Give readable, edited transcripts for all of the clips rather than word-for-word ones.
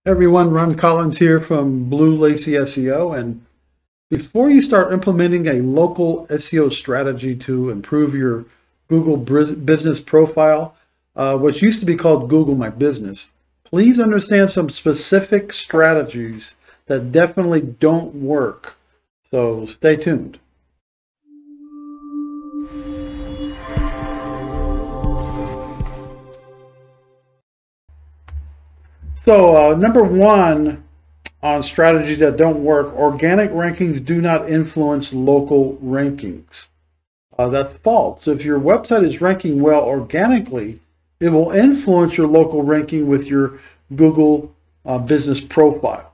Everyone, Ron Collins here from Lacy SEO. And before you start implementing a local SEO strategy to improve your Google business profile, which used to be called Google My Business, please understand some specific strategies that definitely don't work. So stay tuned. So number one on strategies that don't work, organic rankings do not influence local rankings. That's false. So if your website is ranking well organically, it will influence your local ranking with your Google business profile.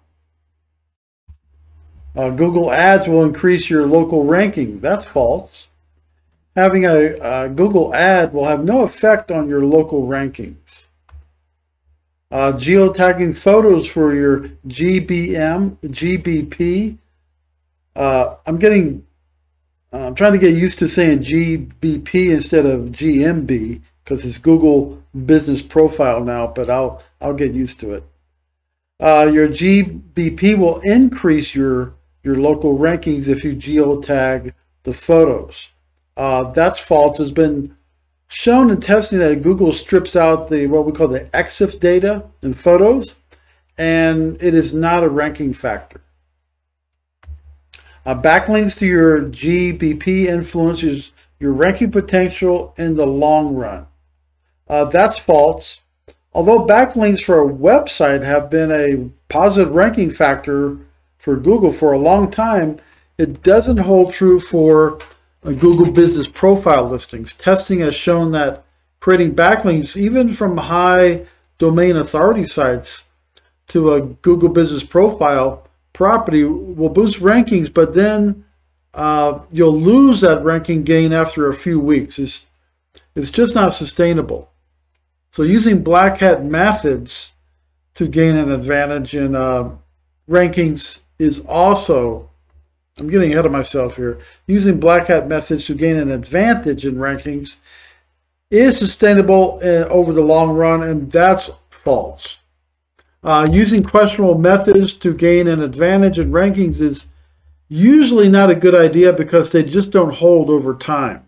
Google Ads will increase your local rankings. That's false. Having a Google ad will have no effect on your local rankings. Geotagging photos for your GBP. I'm trying to get used to saying GBP instead of GMB because it's Google Business Profile now, but I'll get used to it. Your GBP will increase your local rankings if you geotag the photos. That's false. It's been shown in testing that Google strips out what we call the EXIF data in photos, and it is not a ranking factor. Backlinks to your GBP influences your ranking potential in the long run. That's false. Although backlinks for a website have been a positive ranking factor for Google for a long time, it doesn't hold true for Google Business Profile listings. Testing has shown that creating backlinks, even from high domain authority sites to a Google Business Profile property, will boost rankings, but then you'll lose that ranking gain after a few weeks. It's just not sustainable. So using black hat methods to gain an advantage in rankings is also, I'm getting ahead of myself here. Using black hat methods to gain an advantage in rankings is sustainable over the long run, and that's false. Using questionable methods to gain an advantage in rankings is usually not a good idea because they just don't hold over time.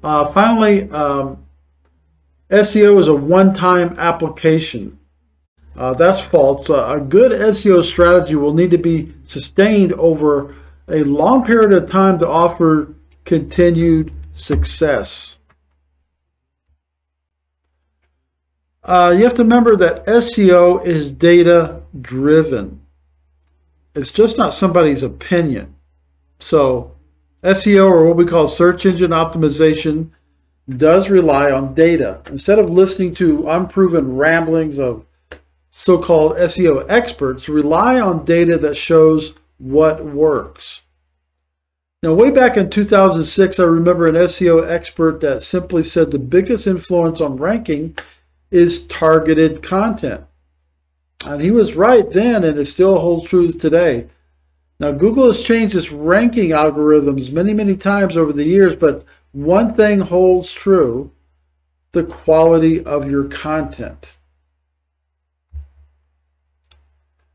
Finally, SEO is a one-time application. That's false. A good SEO strategy will need to be sustained over a long period of time to offer continued success. You have to remember that SEO is data driven. It's just not somebody's opinion. So SEO, or what we call search engine optimization, does rely on data. Instead of listening to unproven ramblings of so-called SEO experts, rely on data that shows what works. Now, way back in 2006, I remember an SEO expert that simply said the biggest influence on ranking is targeted content. And he was right then, and it still holds true today. Now, Google has changed its ranking algorithms many times over the years, but one thing holds true: the quality of your content.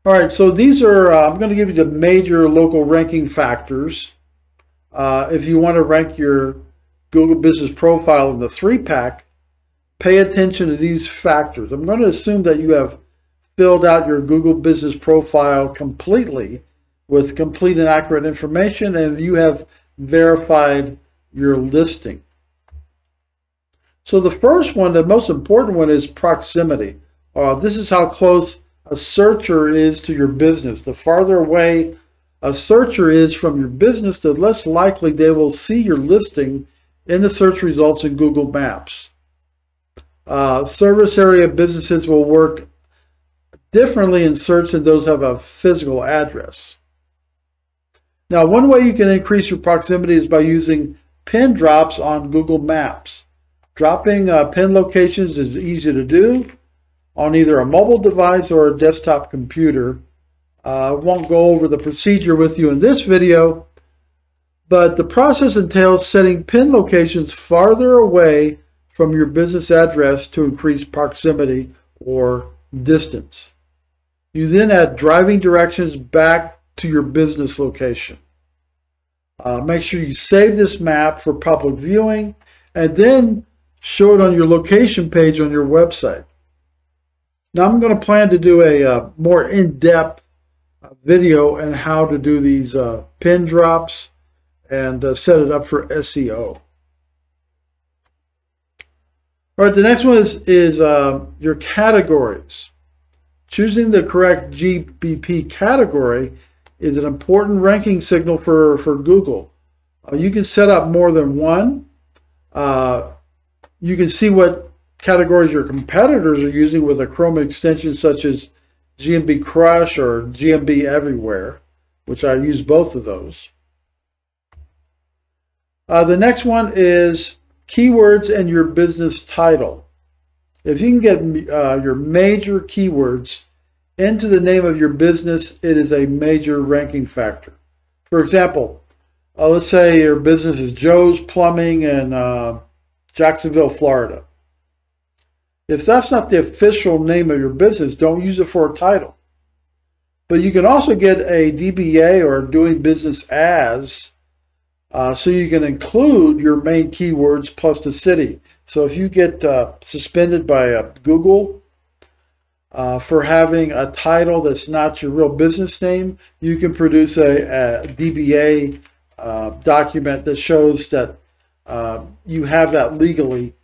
All right, so these are, I'm going to give you the major local ranking factors. If you want to rank your Google Business Profile in the 3-pack, pay attention to these factors. I'm going to assume that you have filled out your Google Business Profile completely with complete and accurate information, and you have verified your listing. So the first one, the most important one, is proximity. This is how close a searcher is to your business. The farther away a searcher is from your business, the less likely they will see your listing in the search results in Google Maps. Service area businesses will work differently in search than those have a physical address. Now, one way you can increase your proximity is by using pin drops on Google Maps. Dropping pin locations is easy to do on either a mobile device or a desktop computer. I won't go over the procedure with you in this video, but the process entails setting pin locations farther away from your business address to increase proximity or distance. You then add driving directions back to your business location. Make sure you save this map for public viewing and then show it on your location page on your website. Now I'm going to plan to do a more in-depth video on how to do these pin drops and set it up for SEO. All right, the next one is your categories. Choosing the correct GBP category is an important ranking signal for Google. You can set up more than one. You can see what categories your competitors are using with a Chrome extension such as GBP Crush or GBP Everywhere, which I use both of those. The next one is keywords and your business title. If you can get your major keywords into the name of your business, it is a major ranking factor. For example, let's say your business is Joe's Plumbing in Jacksonville, Florida. If that's not the official name of your business, don't use it for a title. But you can also get a DBA or doing business as, so you can include your main keywords plus the city. So if you get suspended by Google for having a title that's not your real business name, you can produce a DBA document that shows that you have that legally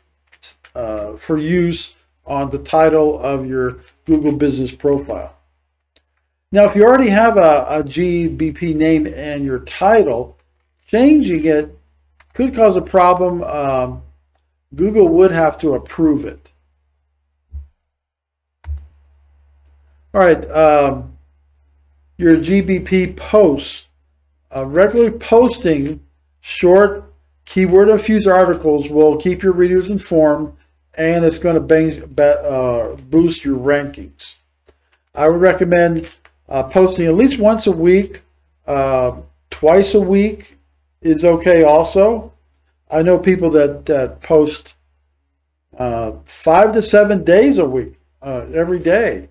for use on the title of your Google business profile. Now, if you already have a GBP name and your title, changing it could cause a problem. Google would have to approve it. All right, your GBP posts. Regularly posting short keyword-infused articles will keep your readers informed, and it's going to boost your rankings. I would recommend posting at least once a week. Twice a week is okay also. I know people that post 5 to 7 days a week, every day.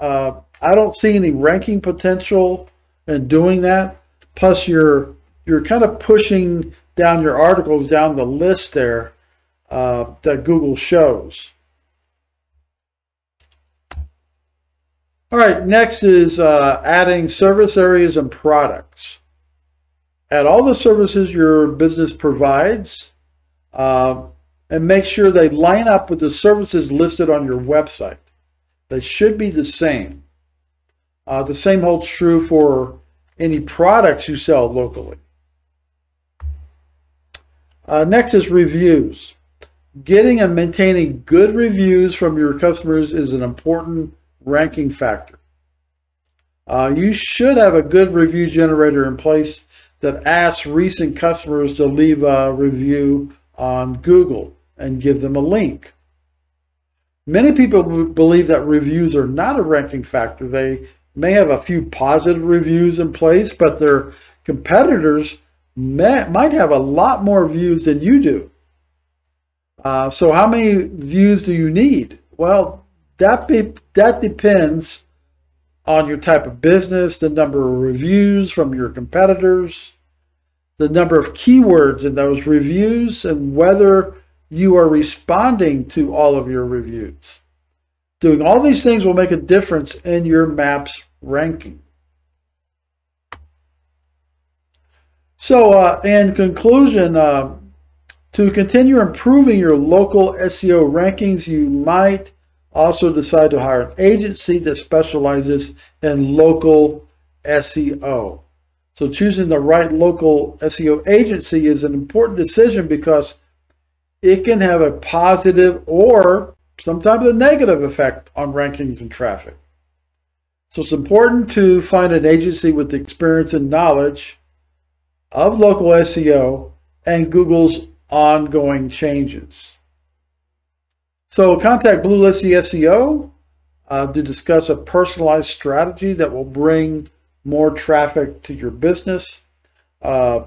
I don't see any ranking potential in doing that. Plus, you're kind of pushing down your articles down the list there that Google shows. All right, next is adding service areas and products. Add all the services your business provides and make sure they line up with the services listed on your website. They should be the same. The same holds true for any products you sell locally. Next is reviews. Getting and maintaining good reviews from your customers is an important ranking factor. You should have a good review generator in place that asks recent customers to leave a review on Google and give them a link. Many people believe that reviews are not a ranking factor. They may have a few positive reviews in place, but their competitors might have a lot more views than you do. So how many views do you need? Well, that depends on your type of business, the number of reviews from your competitors, the number of keywords in those reviews, and whether you are responding to all of your reviews. Doing all these things will make a difference in your map's ranking. So in conclusion, to continue improving your local SEO rankings, you might also decide to hire an agency that specializes in local SEO. So choosing the right local SEO agency is an important decision because it can have a positive or sometimes a negative effect on rankings and traffic. So it's important to find an agency with the experience and knowledge of local SEO and Google's ongoing changes. So contact Lacy SEO to discuss a personalized strategy that will bring more traffic to your business. My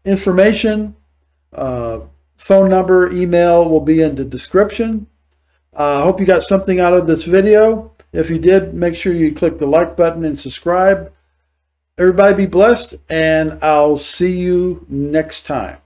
information, phone number, email will be in the description. I hope you got something out of this video. If you did, make sure you click the like button and subscribe. Everybody be blessed, and I'll see you next time.